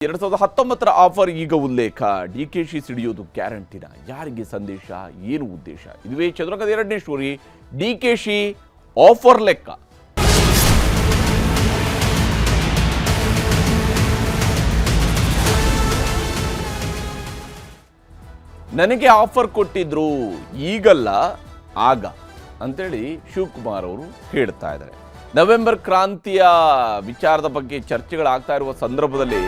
2019 offer ಈಗ ಉಲ್ಲೇಖ. ಡಿಕೆಶಿ ಸಿಡಿಯೋದು ಗ್ಯಾರಂಟಿನ, ಯಾರಿಗೆ ಸಂದೇಶ, ಏನು ಉದ್ದೇಶ? ಇದುವೇ ಚದುರಂಗದ ಎರಡನೇ ಸ್ಟೋರಿ. ಡಿಕೆಶಿ ಆಫರ್ ಲೆಕ್ಕ. ನನಗೆ ಆಫರ್ ಕೊಟ್ಟಿದ್ರು, ಈಗಲ್ಲ ಆಗ ಅಂತೇಳಿ ಶಿವಕುಮಾರ್ ಅವರು ಹೇಳ್ತಾ ಇದ್ದಾರೆ. ನವೆಂಬರ್ ಕ್ರಾಂತಿಯ ವಿಚಾರದ ಬಗ್ಗೆ ಚರ್ಚೆಗಳಾಗ್ತಾ ಇರುವ ಸಂದರ್ಭದಲ್ಲಿ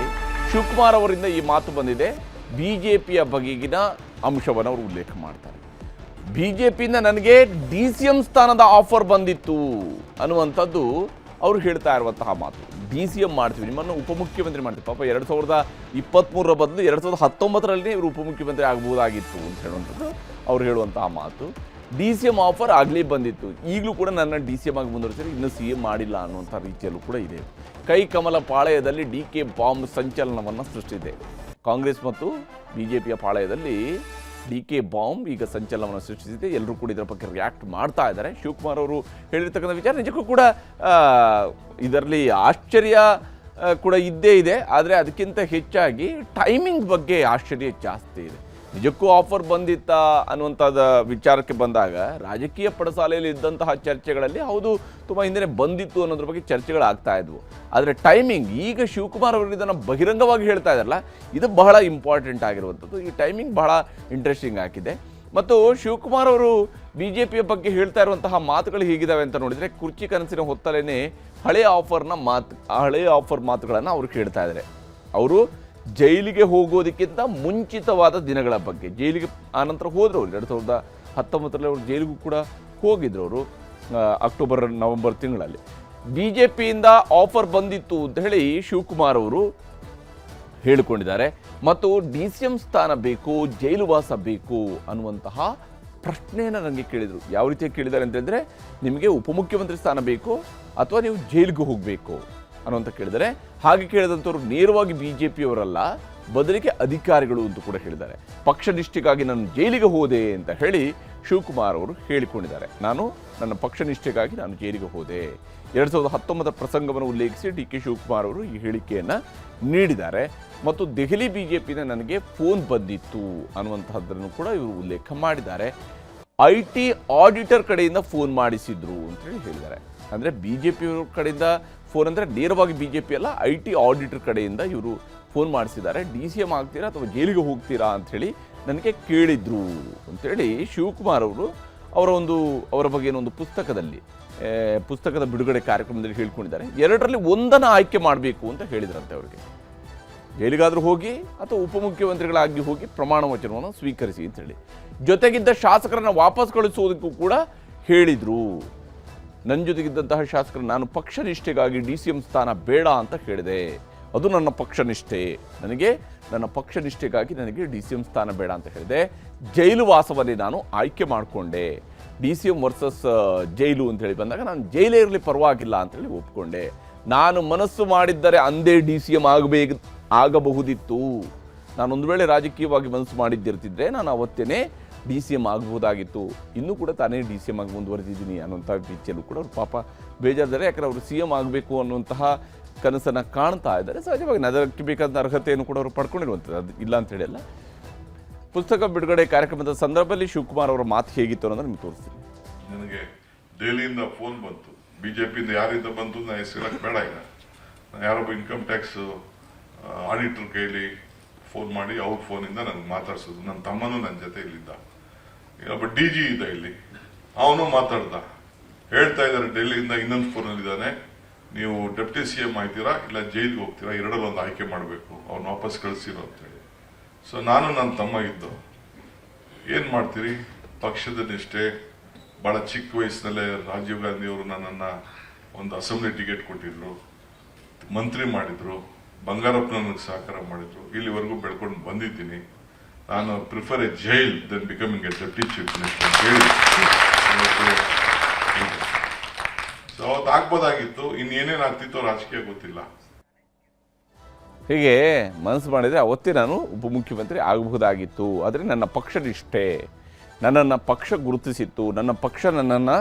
ಶಿವಕುಮಾರ್ ಅವರಿಂದ ಈ ಮಾತು ಬಂದಿದೆ. ಬಿಜೆಪಿಯ ಬಗೆಗಿನ ಅಂಶವನ್ನು ಅವರು ಉಲ್ಲೇಖ ಮಾಡ್ತಾರೆ. ಬಿಜೆಪಿಯಿಂದ ನನಗೆ DCM ಸ್ಥಾನದ ಆಫರ್ ಬಂದಿತ್ತು ಅನ್ನುವಂಥದ್ದು ಅವರು ಹೇಳ್ತಾ ಇರುವಂತಹ ಮಾತು. DCM ಮಾಡ್ತೀವಿ, ನಿಮ್ಮನ್ನು ಉಪಮುಖ್ಯಮಂತ್ರಿ ಮಾಡ್ತೀವಿ. ಪಾಪ 2023 ಬದಲು 2019 ಇವರು ಉಪಮುಖ್ಯಮಂತ್ರಿ ಆಗಬಹುದಾಗಿತ್ತು ಅಂತ ಹೇಳುವಂಥದ್ದು ಅವ್ರು ಹೇಳುವಂತಹ ಮಾತು. DCM ಆಫರ್ ಆಗಲೇ ಬಂದಿತ್ತು, ಈಗಲೂ ಕೂಡ ನನ್ನ DCM ಆಗಿ ಮುಂದುವರಿಸಿದ್ರೆ ಇನ್ನೂ CM ಮಾಡಿಲ್ಲ ಅನ್ನುವಂಥ ರೀತಿಯಲ್ಲೂ ಕೂಡ ಇದೆ. ಕೈ ಕಮಲ ಪಾಳಯದಲ್ಲಿ DK ಬಾಂಬ್ ಸಂಚಲನವನ್ನು ಸೃಷ್ಟಿಸಿದೆ. ಕಾಂಗ್ರೆಸ್ ಮತ್ತು ಬಿಜೆಪಿಯ ಪಾಳಯದಲ್ಲಿ DK ಬಾಂಬ್ ಈಗ ಸಂಚಲನವನ್ನು ಸೃಷ್ಟಿಸಿದೆ. ಎಲ್ಲರೂ ಕೂಡ ಇದರ ಬಗ್ಗೆ ರಿಯಾಕ್ಟ್ ಮಾಡ್ತಾ ಇದ್ದಾರೆ. ಶಿವಕುಮಾರ್ ಅವರು ಹೇಳಿರ್ತಕ್ಕಂಥ ವಿಚಾರ ನಿಜಕ್ಕೂ ಕೂಡ ಇದರಲ್ಲಿ ಆಶ್ಚರ್ಯ ಕೂಡ ಇದ್ದೇ ಇದೆ. ಆದರೆ ಅದಕ್ಕಿಂತ ಹೆಚ್ಚಾಗಿ ಟೈಮಿಂಗ್ ಬಗ್ಗೆ ಆಶ್ಚರ್ಯ ಜಾಸ್ತಿ ಇದೆ. ನಿಜಕ್ಕೂ ಆಫರ್ ಬಂದಿತ್ತಾ ಅನ್ನುವಂಥದ್ದು ವಿಚಾರಕ್ಕೆ ಬಂದಾಗ ರಾಜಕೀಯ ಪಡಸಾಲೆಯಲ್ಲಿ ಇದ್ದಂತಹ ಚರ್ಚೆಗಳಲ್ಲಿ ಹೌದು ತುಂಬ ಹಿಂದೆ ಬಂದಿತ್ತು ಅನ್ನೋದ್ರ ಬಗ್ಗೆ ಚರ್ಚೆಗಳಾಗ್ತಾ ಇದ್ವು. ಆದರೆ ಟೈಮಿಂಗ್, ಈಗ ಶಿವಕುಮಾರ್ ಅವರು ಇದನ್ನು ಬಹಿರಂಗವಾಗಿ ಹೇಳ್ತಾ ಇದ್ದಾರಲ್ಲ, ಇದು ಬಹಳ ಇಂಪಾರ್ಟೆಂಟ್ ಆಗಿರುವಂಥದ್ದು. ಈ ಟೈಮಿಂಗ್ ಬಹಳ ಇಂಟ್ರೆಸ್ಟಿಂಗ್ ಆಗಿದೆ. ಮತ್ತು ಶಿವಕುಮಾರ್ ಅವರು BJPಯ ಬಗ್ಗೆ ಹೇಳ್ತಾ ಇರುವಂತಹ ಮಾತುಗಳು ಹೀಗಿದ್ದಾವೆ ಅಂತ ನೋಡಿದರೆ, ಕುರ್ಚಿ ಕನಸಿನ ಹೊತ್ತಲೇ ಹಳೆಯ ಆಫರ್ ಮಾತುಗಳನ್ನು ಅವರು ಕೇಳ್ತಾ ಇದ್ದಾರೆ. ಅವರು ಜೈಲಿಗೆ ಹೋಗೋದಕ್ಕಿಂತ ಮುಂಚಿತವಾದ ದಿನಗಳ ಬಗ್ಗೆ, ಜೈಲಿಗೆ ಆನಂತರ ಹೋದ್ರು ಅವರು 2019 ಅವರು ಜೈಲಿಗೂ ಕೂಡ ಹೋಗಿದ್ರು ಅವರು ಅಕ್ಟೋಬರ್ ನವೆಂಬರ್ ತಿಂಗಳಲ್ಲಿ. BJPಯಿಂದ ಆಫರ್ ಬಂದಿತ್ತು ಅಂತ ಹೇಳಿ ಶಿವಕುಮಾರ್ ಅವರು ಹೇಳಿಕೊಂಡಿದ್ದಾರೆ. ಮತ್ತು DCM ಸ್ಥಾನ ಬೇಕು, ಜೈಲು ವಾಸ ಬೇಕು ಅನ್ನುವಂತಹ ಪ್ರಶ್ನೆಯನ್ನು ನನಗೆ ಕೇಳಿದರು. ಯಾವ ರೀತಿಯಾಗಿ ಕೇಳಿದ್ದಾರೆ ಅಂತಂದರೆ, ನಿಮಗೆ ಉಪಮುಖ್ಯಮಂತ್ರಿ ಸ್ಥಾನ ಬೇಕು ಅಥವಾ ನೀವು ಜೈಲಿಗೆ ಹೋಗಬೇಕು ಅನ್ನುವಂತ ಕೇಳಿದರೆ, ಹಾಗೆ ಕೇಳಿದಂಥವ್ರು ನೇರವಾಗಿ BJPಯವರಲ್ಲ, ಬದಲಿಗೆ ಅಧಿಕಾರಿಗಳು ಅಂತ ಕೂಡ ಹೇಳಿದ್ದಾರೆ. ಪಕ್ಷ ನಿಷ್ಠೆಗಾಗಿ ನಾನು ಜೈಲಿಗೆ ಹೋದೆ ಅಂತ ಹೇಳಿ ಶಿವಕುಮಾರ್ ಅವರು ಹೇಳಿಕೊಂಡಿದ್ದಾರೆ. ನನ್ನ ಪಕ್ಷ ನಿಷ್ಠೆಗಾಗಿ ನಾನು ಜೈಲಿಗೆ ಹೋದೆ. 2019 ಪ್ರಸಂಗವನ್ನು ಉಲ್ಲೇಖಿಸಿ DK ಶಿವಕುಮಾರ್ ಅವರು ಈ ಹೇಳಿಕೆಯನ್ನು ನೀಡಿದ್ದಾರೆ. ಮತ್ತು ದೆಹಲಿ BJPಯಿಂದ ನನಗೆ ಫೋನ್ ಬಂದಿತ್ತು ಅನ್ನುವಂತಹದ್ದನ್ನು ಕೂಡ ಇವರು ಉಲ್ಲೇಖ ಮಾಡಿದ್ದಾರೆ. IT ಆಡಿಟರ್ ಕಡೆಯಿಂದ ಫೋನ್ ಮಾಡಿಸಿದ್ರು ಅಂತೇಳಿ ಹೇಳಿದ್ದಾರೆ. ಅಂದರೆ BJPಯವ್ರ ಕಡೆಯಿಂದ ಫೋನ್ ಅಂದರೆ ನೇರವಾಗಿ BJP ಅಲ್ಲ, IT ಆಡಿಟರ್ ಕಡೆಯಿಂದ ಇವರು ಫೋನ್ ಮಾಡಿಸಿದ್ದಾರೆ. DCM ಆಗ್ತೀರಾ ಅಥವಾ ಜೈಲಿಗೆ ಹೋಗ್ತೀರಾ ಅಂಥೇಳಿ ನನಗೆ ಕೇಳಿದ್ರು ಅಂಥೇಳಿ ಶಿವಕುಮಾರ್ ಅವರು ಅವರ ಬಗ್ಗೆ ಒಂದು ಪುಸ್ತಕದ ಬಿಡುಗಡೆ ಕಾರ್ಯಕ್ರಮದಲ್ಲಿ ಹೇಳ್ಕೊಂಡಿದ್ದಾರೆ. ಎರಡರಲ್ಲಿ ಒಂದನ್ನು ಆಯ್ಕೆ ಮಾಡಬೇಕು ಅಂತ ಹೇಳಿದ್ರಂತೆ ಅವರಿಗೆ. ಜೈಲಿಗಾದರೂ ಹೋಗಿ ಅಥವಾ ಉಪಮುಖ್ಯಮಂತ್ರಿಗಳಾಗಿ ಹೋಗಿ ಪ್ರಮಾಣ ವಚನವನ್ನು ಸ್ವೀಕರಿಸಿ ಅಂತೇಳಿ. ಜೊತೆಗಿದ್ದ ಶಾಸಕರನ್ನು ವಾಪಸ್ ಕಳಿಸೋದಕ್ಕೂ ಕೂಡ ಹೇಳಿದರು. ನನ್ನ ಜೊತೆಗಿದ್ದಂತಹ ಶಾಸಕರು, ನಾನು ಪಕ್ಷ ನಿಷ್ಠೆಗಾಗಿ DCM ಸ್ಥಾನ ಬೇಡ ಅಂತ ಹೇಳಿದೆ, ಅದು ನನ್ನ ಪಕ್ಷ ನಿಷ್ಠೆ, ನನ್ನ ಪಕ್ಷ ನಿಷ್ಠೆಗಾಗಿ ನನಗೆ DCM ಸ್ಥಾನ ಬೇಡ ಅಂತ ಹೇಳಿದೆ. ಜೈಲು ವಾಸವನ್ನೇ ನಾನು ಆಯ್ಕೆ ಮಾಡಿಕೊಂಡೆ. DCM ವರ್ಸಸ್ ಜೈಲು ಅಂತ ಹೇಳಿ ಬಂದಾಗ ನಾನು ಜೈಲೇ ಇರಲಿ ಪರವಾಗಿಲ್ಲ ಅಂತೇಳಿ ಒಪ್ಕೊಂಡೆ. ನಾನು ಮನಸ್ಸು ಮಾಡಿದ್ದರೆ ಅಂದೇ DCM ಆಗಬಹುದಿತ್ತು. ನಾನೊಂದು ವೇಳೆ ರಾಜಕೀಯವಾಗಿ ಮನಸ್ಸು ಮಾಡಿದ್ದಿರ್ತಿದ್ರೆ ನಾನು ಅವತ್ತೇನೆ DCM ಆಗಬಹುದಾಗಿತ್ತು. ಇನ್ನೂ ಕೂಡ ತಾನೇ DCM ಆಗಿ ಮುಂದುವರೆದಿದ್ದೀನಿ ಅನ್ನುವಂಥ ರೀತಿಯಲ್ಲೂ ಕೂಡ ಅವರು ಪಾಪ ಬೇಜಾರಿದ್ದಾರೆ. ಯಾಕಂದರೆ ಅವರು CM ಆಗಬೇಕು ಅನ್ನುವಂತಹ ಕನಸನ್ನು ಕಾಣ್ತಾ ಇದ್ದಾರೆ. ಸಹಜವಾಗಿ ಅದಕ್ಕೆ ಬೇಕಾದ ಅರ್ಹತೆಯನ್ನು ಕೂಡ ಅವರು ಪಡ್ಕೊಂಡಿರುವಂಥದ್ದು, ಅದು ಇಲ್ಲ ಅಂತ ಹೇಳಿ ಅಲ್ಲ. ಪುಸ್ತಕ ಬಿಡುಗಡೆ ಕಾರ್ಯಕ್ರಮದ ಸಂದರ್ಭದಲ್ಲಿ ಶಿವಕುಮಾರ್ ಅವರ ಮಾತು ಹೇಗಿತ್ತು ಅನ್ನೋದು ನಿಮ್ಗೆ ತೋರಿಸ್ತೀನಿ. ನನಗೆ ದೆಹಲಿಯಿಂದ ಫೋನ್ ಬಂತು. BJPಯಿಂದ ಯಾರಿಂದ ಬಂತು ನಾನು ಹೆಸರು ಬೇಡ. ಈಗ ಯಾರೊಬ್ಬ ಇನ್ಕಮ್ ಟ್ಯಾಕ್ಸ್ ಆಡಿಟರ್ ಕೈಲಿ ಫೋನ್ ಮಾಡಿ ಅವ್ರ ಫೋನಿಂದ ನನಗೆ ಮಾತಾಡ್ಸೋದು. ನನ್ನ ತಮ್ಮನೂ ನನ್ನ ಜೊತೆ ಇಲ್ಲಿದ್ದ. ಒಬ್ಬ DG ಇದ್ದ ಇಲ್ಲಿ, ಅವನು ಮಾತಾಡ್ದ. ಹೇಳ್ತಾ ಇದ್ದಾರೆ ಡೆಲ್ಲಿಯಿಂದ ಇನ್ನೊಂದು ಫೋನಲ್ಲಿದ್ದಾನೆ, ನೀವು ಡೆಪ್ಟಿ CM ಆಯ್ತೀರಾ ಇಲ್ಲ ಜೈಲಿಗೆ ಹೋಗ್ತೀರಾ, ಎರಡರಲ್ಲಿ ಒಂದು ಆಯ್ಕೆ ಮಾಡಬೇಕು, ಅವ್ನು ವಾಪಸ್ ಕಳಿಸಿರೋ ಅಂತೇಳಿ. ಸೊ ನಾನು ನನ್ನ ತಮ್ಮ ಇದ್ದು, ಏನು ಮಾಡ್ತೀರಿ, ಪಕ್ಷದ ನಿಷ್ಠೆ. ಭಾಳ ಚಿಕ್ಕ ವಯಸ್ಸಿನಲ್ಲೇ ರಾಜೀವ್ ಗಾಂಧಿ ಅವರು ನನ್ನನ್ನು ಒಂದು ಅಸೆಂಬ್ಲಿ ಟಿಕೆಟ್ ಕೊಟ್ಟಿದ್ರು, ಮಂತ್ರಿ ಮಾಡಿದ್ರು, ಬಂಗಾರಪ್ಪ ನನಗೆ ಸಹಕಾರ ಮಾಡಿದ್ರು, ಇಲ್ಲಿವರೆಗೂ ಬೆಳ್ಕೊಂಡು ಬಂದಿದ್ದೀನಿ. ನಾನು prefer a jail then becoming a deputy chief minister ಅಂತ ಹೇಳಿ ಸೊ ಅವತ್ತು ಆಗ್ಬೋದಾಗಿತ್ತು. ಇನ್ನೇನೇನು ಆಗ್ತಿತ್ತು ರಾಜಕೀಯ ಗೊತ್ತಿಲ್ಲ. ಹೀಗೆ ಮನಸ್ಸು ಮಾಡಿದರೆ ಅವತ್ತೇ ನಾನು ಉಪಮುಖ್ಯಮಂತ್ರಿ ಆಗಬಹುದಾಗಿತ್ತು. ಆದರೆ ನನ್ನ ಪಕ್ಷ ನಿಷ್ಠೆ, ನನ್ನನ್ನು ಪಕ್ಷ ಗುರುತಿಸಿತ್ತು. ನನ್ನ ಪಕ್ಷ ನನ್ನನ್ನು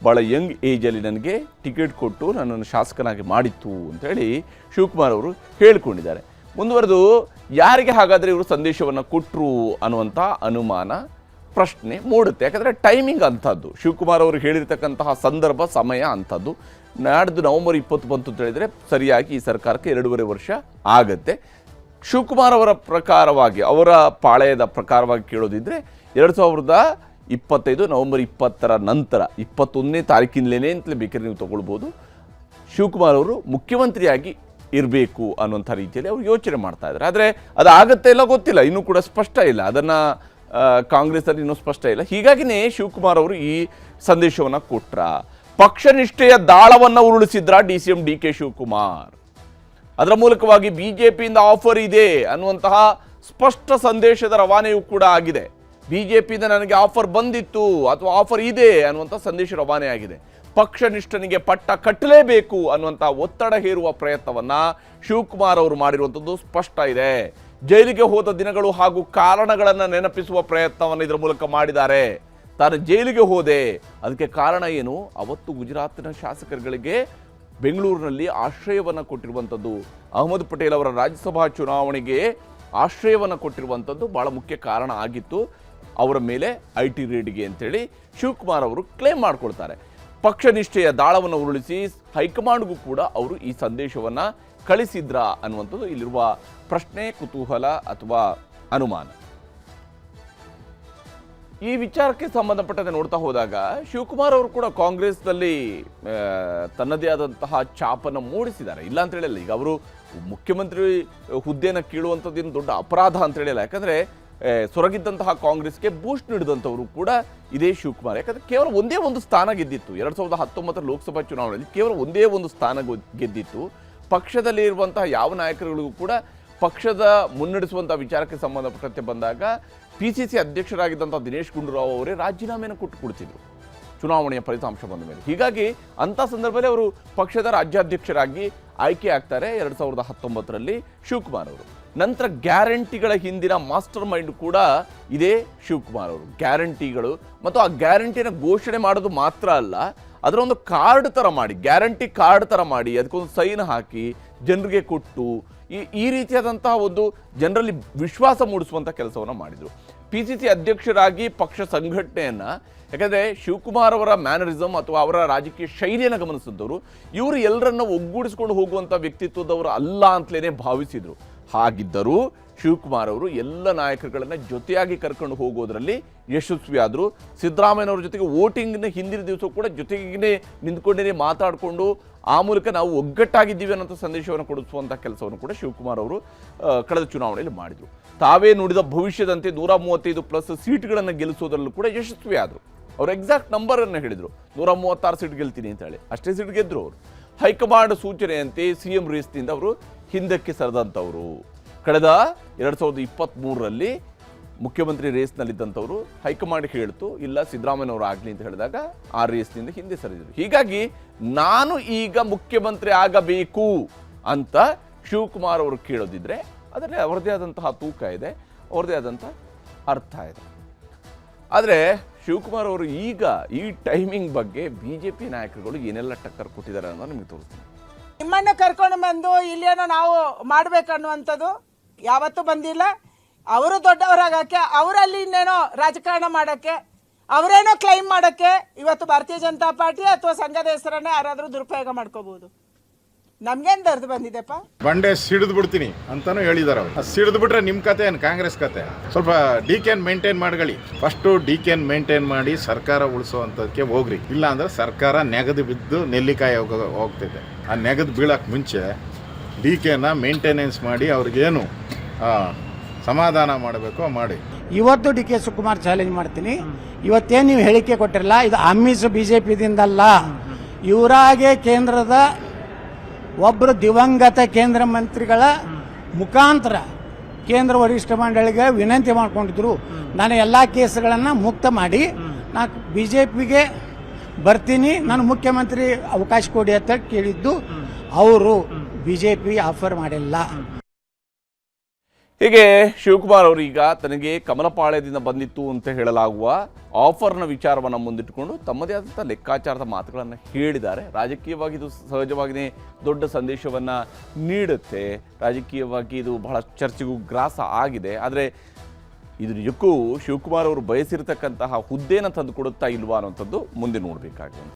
ಭಾಳ ಯಂಗ್ ಏಜಲ್ಲಿ ನನಗೆ ಟಿಕೆಟ್ ಕೊಟ್ಟು ನನ್ನನ್ನು ಶಾಸಕನಾಗಿ ಮಾಡಿತ್ತು ಅಂತೇಳಿ ಶಿವಕುಮಾರ್ ಅವರು ಹೇಳಿಕೊಂಡಿದ್ದಾರೆ. ಮುಂದುವರೆದು ಯಾರಿಗೆ ಹಾಗಾದರೆ ಇವರು ಸಂದೇಶವನ್ನು ಕೊಟ್ಟರು ಅನ್ನುವಂಥ ಅನುಮಾನ ಪ್ರಶ್ನೆ ಮೂಡುತ್ತೆ. ಯಾಕಂದರೆ ಟೈಮಿಂಗ್ ಅಂಥದ್ದು, ಶಿವಕುಮಾರ್ ಅವರು ಹೇಳಿರ್ತಕ್ಕಂತಹ ಸಂದರ್ಭ ಸಮಯ ಅಂಥದ್ದು. ನಾಡ್ದು ನವೆಂಬರ್ 20 ಬಂತು ಅಂತ ಹೇಳಿದರೆ ಸರಿಯಾಗಿ ಈ ಸರ್ಕಾರಕ್ಕೆ 2.5 ವರ್ಷ ಆಗತ್ತೆ. ಶಿವಕುಮಾರ್ ಅವರ ಪ್ರಕಾರವಾಗಿ, ಅವರ ಪಾಳೆಯದ ಪ್ರಕಾರವಾಗಿ ಕೇಳೋದಿದ್ರೆ 2025 ನವೆಂಬರ್ 20 ನಂತರ 21ನೇ ತಾರೀಕಿನಲ್ಲೇ ಅಂತಲೇ ಬೇಕಾದ್ರೆ ನೀವು ತಗೊಳ್ಬೋದು, ಶಿವಕುಮಾರ್ ಅವರು ಮುಖ್ಯಮಂತ್ರಿಯಾಗಿ ಇರಬೇಕು ಅನ್ನುವಂಥ ರೀತಿಯಲ್ಲಿ ಅವರು ಯೋಚನೆ ಮಾಡ್ತಾ ಇದ್ದಾರೆ. ಆದರೆ ಅದು ಆಗತ್ತೆ ಇಲ್ಲ ಗೊತ್ತಿಲ್ಲ, ಇನ್ನೂ ಕೂಡ ಸ್ಪಷ್ಟ ಇಲ್ಲ, ಅದನ್ನು ಕಾಂಗ್ರೆಸ್ಸಲ್ಲಿ ಇನ್ನೂ ಸ್ಪಷ್ಟ ಇಲ್ಲ. ಹೀಗಾಗಿನೇ ಶಿವಕುಮಾರ್ ಅವರು ಈ ಸಂದೇಶವನ್ನು ಕೊಟ್ರ. ಪಕ್ಷ ನಿಷ್ಠೆಯ ದಾಳವನ್ನು ಉರುಳಿಸಿದ್ರ DCM DK ಶಿವಕುಮಾರ್. ಅದರ ಮೂಲಕವಾಗಿ ಬಿಜೆಪಿಯಿಂದ ಆಫರ್ ಇದೆ ಅನ್ನುವಂತಹ ಸ್ಪಷ್ಟ ಸಂದೇಶದ ರವಾನೆಯೂ ಕೂಡ ಆಗಿದೆ. ಬಿಜೆಪಿಯಿಂದ ನನಗೆ ಆಫರ್ ಬಂದಿತ್ತು ಅಥವಾ ಆಫರ್ ಇದೆ ಅನ್ನುವಂಥ ಸಂದೇಶ ರವಾನೆ ಆಗಿದೆ. ಪಕ್ಷ ನಿಷ್ಠನಿಗೆ ಪಟ್ಟ ಕಟ್ಟಲೇಬೇಕು ಅನ್ನುವಂಥ ಒತ್ತಡ ಹೇರುವ ಪ್ರಯತ್ನವನ್ನ ಶಿವಕುಮಾರ್ ಅವರು ಮಾಡಿರುವಂಥದ್ದು ಸ್ಪಷ್ಟ ಇದೆ. ಜೈಲಿಗೆ ಹೋದ ದಿನಗಳು ಹಾಗೂ ಕಾರಣಗಳನ್ನು ನೆನಪಿಸುವ ಪ್ರಯತ್ನವನ್ನು ಇದರ ಮೂಲಕ ಮಾಡಿದ್ದಾರೆ. ತಾನು ಜೈಲಿಗೆ ಹೋದೆ, ಅದಕ್ಕೆ ಕಾರಣ ಏನು? ಅವತ್ತು ಗುಜರಾತಿನ ಶಾಸಕರುಗಳಿಗೆ ಬೆಂಗಳೂರಿನಲ್ಲಿ ಆಶ್ರಯವನ್ನು ಕೊಟ್ಟಿರುವಂಥದ್ದು, ಅಹಮದ್ ಪಟೇಲ್ ಅವರ ರಾಜ್ಯಸಭಾ ಚುನಾವಣೆಗೆ ಆಶ್ರಯವನ್ನು ಕೊಟ್ಟಿರುವಂಥದ್ದು ಬಹಳ ಮುಖ್ಯ ಕಾರಣ ಆಗಿತ್ತು ಅವರ ಮೇಲೆ IT ರೇಡ್ಗೆ ಅಂತೇಳಿ ಶಿವಕುಮಾರ್ ಅವರು ಕ್ಲೇಮ್ ಮಾಡ್ಕೊಳ್ತಾರೆ. ಪಕ್ಷ ನಿಷ್ಠೆಯ ದಾಳವನ್ನು ಉರುಳಿಸಿ ಹೈಕಮಾಂಡ್ಗೂ ಕೂಡ ಅವರು ಈ ಸಂದೇಶವನ್ನು ಕಳಿಸಿದ್ರ ಅನ್ನುವಂಥದ್ದು ಇಲ್ಲಿರುವ ಪ್ರಶ್ನೆ, ಕುತೂಹಲ ಅಥವಾ ಅನುಮಾನ. ಈ ವಿಚಾರಕ್ಕೆ ಸಂಬಂಧಪಟ್ಟಂತೆ ನೋಡ್ತಾ ಹೋದಾಗ ಶಿವಕುಮಾರ್ ಅವರು ಕೂಡ ಕಾಂಗ್ರೆಸ್ನಲ್ಲಿ ತನ್ನದೇ ಆದಂತಹ ಛಾಪನ್ನು ಮೂಡಿಸಿದ್ದಾರೆ, ಇಲ್ಲ ಅಂತ ಹೇಳಿಲ್ಲ. ಈಗ ಅವರು ಮುಖ್ಯಮಂತ್ರಿ ಹುದ್ದೆಯನ್ನು ಕೀಳುವಂಥದ್ದೇನು ದೊಡ್ಡ ಅಪರಾಧ ಅಂತ ಹೇಳಿಲ್ಲ. ಯಾಕಂದರೆ ಸೊರಗಿದ್ದಂತಹ ಕಾಂಗ್ರೆಸ್ಗೆ ಬೂಸ್ಟ್ ನೀಡಿದಂಥವರು ಕೂಡ ಇದೇ ಶಿವಕುಮಾರ್. ಯಾಕಂದರೆ ಕೇವಲ ಒಂದೇ ಒಂದು ಸ್ಥಾನ ಗೆದ್ದಿತ್ತು 2019 ಲೋಕಸಭಾ ಚುನಾವಣೆಯಲ್ಲಿ, ಕೇವಲ ಒಂದೇ ಒಂದು ಸ್ಥಾನ ಗೆದ್ದಿತ್ತು. ಪಕ್ಷದಲ್ಲಿ ಇರುವಂತಹ ಯಾವ ನಾಯಕರುಗಳಿಗೂ ಕೂಡ ಪಕ್ಷದ ಮುನ್ನಡೆಸುವಂಥ ವಿಚಾರಕ್ಕೆ ಸಂಬಂಧಪಟ್ಟಂತೆ ಬಂದಾಗ PCC ಅಧ್ಯಕ್ಷರಾಗಿದ್ದಂಥ ದಿನೇಶ್ ಗುಂಡೂರಾವ್ ಅವರೇ ರಾಜೀನಾಮೆಯನ್ನು ಕೊಟ್ಟಿದ್ರು ಚುನಾವಣೆಯ ಫಲಿತಾಂಶ ಬಂದ ಮೇಲೆ. ಹೀಗಾಗಿ ಅಂಥ ಸಂದರ್ಭದಲ್ಲಿ ಅವರು ಪಕ್ಷದ ರಾಜ್ಯಾಧ್ಯಕ್ಷರಾಗಿ ಆಯ್ಕೆ ಆಗ್ತಾರೆ 2019ರಲ್ಲಿ ಶಿವಕುಮಾರ್ ಅವರು. ನಂತರ ಗ್ಯಾರಂಟಿಗಳ ಹಿಂದಿನ ಮಾಸ್ಟರ್ ಮೈಂಡ್ ಕೂಡ ಇದೇ ಶಿವಕುಮಾರ್ ಅವರು. ಗ್ಯಾರಂಟಿಗಳು ಮತ್ತು ಆ ಗ್ಯಾರಂಟಿನ ಘೋಷಣೆ ಮಾಡೋದು ಮಾತ್ರ ಅಲ್ಲ, ಅದರ ಒಂದು ಕಾರ್ಡ್ ಥರ ಮಾಡಿ, ಗ್ಯಾರಂಟಿ ಕಾರ್ಡ್ ಥರ ಮಾಡಿ ಅದಕ್ಕೊಂದು ಸೈನ್ ಹಾಕಿ ಜನರಿಗೆ ಕೊಟ್ಟು ಈ ರೀತಿಯಾದಂತಹ ಒಂದು ಜನರಲ್ಲಿ ವಿಶ್ವಾಸ ಮೂಡಿಸುವಂಥ ಕೆಲಸವನ್ನು ಮಾಡಿದರು. PCC ಅಧ್ಯಕ್ಷರಾಗಿ ಪಕ್ಷ ಸಂಘಟನೆಯನ್ನು, ಯಾಕಂದರೆ ಶಿವಕುಮಾರ್ ಅವರ ಮ್ಯಾನರಿಸಮ್ ಅಥವಾ ಅವರ ರಾಜಕೀಯ ಶೈಲಿಯನ್ನು ಗಮನಿಸಿದವರು ಇವರು ಎಲ್ಲರನ್ನ ಒಗ್ಗೂಡಿಸ್ಕೊಂಡು ಹೋಗುವಂಥ ವ್ಯಕ್ತಿತ್ವದವರು ಅಲ್ಲ ಅಂತಲೇ ಭಾವಿಸಿದರು. ಹಾಗಿದ್ದರೂ ಶಿವಕುಮಾರ್ ಅವರು ಎಲ್ಲ ನಾಯಕರುಗಳನ್ನು ಜೊತೆಯಾಗಿ ಕರ್ಕೊಂಡು ಹೋಗೋದರಲ್ಲಿ ಯಶಸ್ವಿಯಾದರು. ಸಿದ್ದರಾಮಯ್ಯನವ್ರ ಜೊತೆಗೆ ವೋಟಿಂಗ್ನ ಹಿಂದಿನ ದಿವಸ ಕೂಡ ಜೊತೆಗೇ ನಿಂತ್ಕೊಂಡೇ ಮಾತಾಡಿಕೊಂಡು ಆ ಮೂಲಕ ನಾವು ಒಗ್ಗಟ್ಟಾಗಿದ್ದೀವಿ ಅನ್ನೋಂಥ ಸಂದೇಶವನ್ನು ಕೊಡಿಸುವಂಥ ಕೆಲಸವನ್ನು ಕೂಡ ಶಿವಕುಮಾರ್ ಅವರು ಕಳೆದ ಚುನಾವಣೆಯಲ್ಲಿ ಮಾಡಿದರು. ತಾವೇ ನುಡಿದ ಭವಿಷ್ಯದಂತೆ 135+ ಸೀಟ್ಗಳನ್ನು ಗೆಲ್ಲಿಸೋದ್ರಲ್ಲೂ ಕೂಡ ಯಶಸ್ವಿಯಾದರು. ಅವರು ಎಕ್ಸಾಕ್ಟ್ ನಂಬರನ್ನು ಹೇಳಿದರು, 136 ಸೀಟ್ ಗೆಲ್ತೀನಿ ಅಂತ ಹೇಳಿ. ಅಷ್ಟೇ ಸೀಟ್ ಗೆದ್ದರು ಅವರು. ಹೈಕಮಾಂಡ್ ಸೂಚನೆಯಂತೆ CM ರೇಸ್ನಿಂದ ಅವರು ಹಿಂದಕ್ಕೆ ಸರಿದಂಥವರು. ಕಳೆದ 2023ರಲ್ಲಿ ಮುಖ್ಯಮಂತ್ರಿ ರೇಸ್ನಲ್ಲಿದ್ದಂಥವರು ಹೈಕಮಾಂಡ್ ಹೇಳ್ತು ಇಲ್ಲ ಸಿದ್ದರಾಮಯ್ಯನವರು ಆಗಲಿ ಅಂತ ಹೇಳಿದಾಗ ಆ ರೇಸ್ನಿಂದ ಹಿಂದೆ ಸರಿದರು. ಹೀಗಾಗಿ ನಾನು ಈಗ ಮುಖ್ಯಮಂತ್ರಿ ಆಗಬೇಕು ಅಂತ ಶಿವಕುಮಾರ್ ಅವರು ಕೇಳೋದಿದ್ರೆ ಅದರಲ್ಲಿ ಅವರದೇ ಆದಂತಹ ತೂಕ ಇದೆ, ಅವರದೇ ಆದಂಥ ಅರ್ಥ ಇದೆ. ಆದರೆ ಶಿವಕುಮಾರ್ ಅವರು ಈಗ ಈ ಟೈಮಿಂಗ್ ಬಗ್ಗೆ BJP ನಾಯಕರುಗಳು ಏನೆಲ್ಲ ಟಕ್ಕರ್ ಕೊಟ್ಟಿದ್ದಾರೆ ಅನ್ನೋದು ನಿಮಗೆ ತೋರಿಸ್ತೀನಿ. ನಿಮ್ಮನ್ನು ಕರ್ಕೊಂಡು ಬಂದು ಇಲ್ಲೇನೋ ನಾವು ಮಾಡ್ಬೇಕನ್ನುವಂಥದ್ದು ಯಾವತ್ತೂ ಬಂದಿಲ್ಲ. ಅವರು ದೊಡ್ಡವರಾಗಕ್ಕೆ, ಅವರಲ್ಲಿ ಇನ್ನೇನೋ ರಾಜಕಾರಣ ಮಾಡೋಕ್ಕೆ, ಅವರೇನೋ ಕ್ಲೈಮ್ ಮಾಡೋಕ್ಕೆ ಇವತ್ತು ಭಾರತೀಯ ಜನತಾ ಪಾರ್ಟಿ ಅಥವಾ ಸಂಘದ ಹೆಸರನ್ನೇ ಯಾರಾದರೂ ದುರುಪಯೋಗ ಮಾಡ್ಕೋಬಹುದು. ನಮ್ಗೇನು ದರ್ದು ಬಂದಿದೆಪ್ಪ, ಬಂಡೆ ಸಿಡಿದು ಬಿಡ್ತೀನಿ ಅಂತಾನು ಹೇಳಿದಾರೆ ಅವರು. ಸಿಡಿದು ಬಿಟ್ರೆ ನಿಮ್ಮ ಕತೆ ಏನು ಕಾಂಗ್ರೆಸ್ ಕತೆ? ಸ್ವಲ್ಪ ಡಿಕೆನ್ ಮೇಂಟೈನ್ ಮಾಡ್ಕೊಳ್ಳಿ. ಫಸ್ಟು ಡಿಕೆನ್ ಮೇಂಟೈನ್ ಮಾಡಿ ಸರ್ಕಾರ ಉಳಿಸೋವಂಥದ್ದಕ್ಕೆ ಹೋಗ್ರಿ. ಇಲ್ಲ ಅಂದ್ರೆ ಸರ್ಕಾರ ನೆಗೆದು ಬಿದ್ದು ನೆಲ್ಲಿಕಾಯಿ ಹೋಗ್ತೈತೆ. ಆ ನೆಗೆದು ಬೀಳಕ್ಕೆ ಮುಂಚೆ ಡಿಕೆನ ಮೇಂಟೆನೆನ್ಸ್ ಮಾಡಿ ಅವ್ರಿಗೇನು ಸಮಾಧಾನ ಮಾಡಬೇಕು ಮಾಡಿ. ಇವತ್ತು DK ಶಿವಕುಮಾರ್ ಚಾಲೆಂಜ್ ಮಾಡ್ತೀನಿ. ಇವತ್ತೇನು ನೀವು ಹೇಳಿಕೆ ಕೊಟ್ಟಿರಲ್ಲ, ಇದು ಆಮಿಷ BJPದಿಂದಲ್ಲ. ಇವರಾಗೆ ಕೇಂದ್ರದ ಒಬ್ಬರು ದಿವಂಗತ ಕೇಂದ್ರ ಮಂತ್ರಿಗಳ ಮುಖಾಂತರ ಕೇಂದ್ರ ವರಿಷ್ಠ ಮಂಡಳಿಗೆ ವಿನಂತಿ ಮಾಡ್ಕೊಂಡಿದ್ರು, ನಾನು ಎಲ್ಲ ಕೇಸುಗಳನ್ನು ಮುಕ್ತ ಮಾಡಿ ನಾನು BJPಗೆ ಬರ್ತೀನಿ, ನಾನು ಮುಖ್ಯಮಂತ್ರಿ ಅವಕಾಶ ಕೊಡಿ ಅಂತ ಕೇಳಿದ್ದು. ಅವರು BJP ಆಫರ್ ಮಾಡಿಲ್ಲ. ಹೀಗೆ ಶಿವಕುಮಾರ್ ಅವರು ಈಗ ತನಗೆ ಕಮಲಪಾಳ್ಯದಿಂದ ಬಂದಿತ್ತು ಅಂತ ಹೇಳಲಾಗುವ ಆಫರ್ನ ವಿಚಾರವನ್ನು ಮುಂದಿಟ್ಟುಕೊಂಡು ತಮ್ಮದೇ ಆದಂಥ ಲೆಕ್ಕಾಚಾರದ ಮಾತುಗಳನ್ನು ಹೇಳಿದ್ದಾರೆ. ರಾಜಕೀಯವಾಗಿ ಇದು ಸಹಜವಾಗಿಯೇ ದೊಡ್ಡ ಸಂದೇಶವನ್ನು ನೀಡುತ್ತೆ. ರಾಜಕೀಯವಾಗಿ ಇದು ಬಹಳ ಚರ್ಚೆಗೂ ಗ್ರಾಸ ಆಗಿದೆ. ಆದರೆ ಇದು ನಿಜಕ್ಕೂ ಶಿವಕುಮಾರ್ ಅವರು ಬಯಸಿರ್ತಕ್ಕಂತಹ ಹುದ್ದೆನ ತಂದು ಕೊಡುತ್ತಾ ಇಲ್ವಾ ಅನ್ನೋಂಥದ್ದು ಮುಂದೆ ನೋಡಬೇಕಾಗಿದೆ.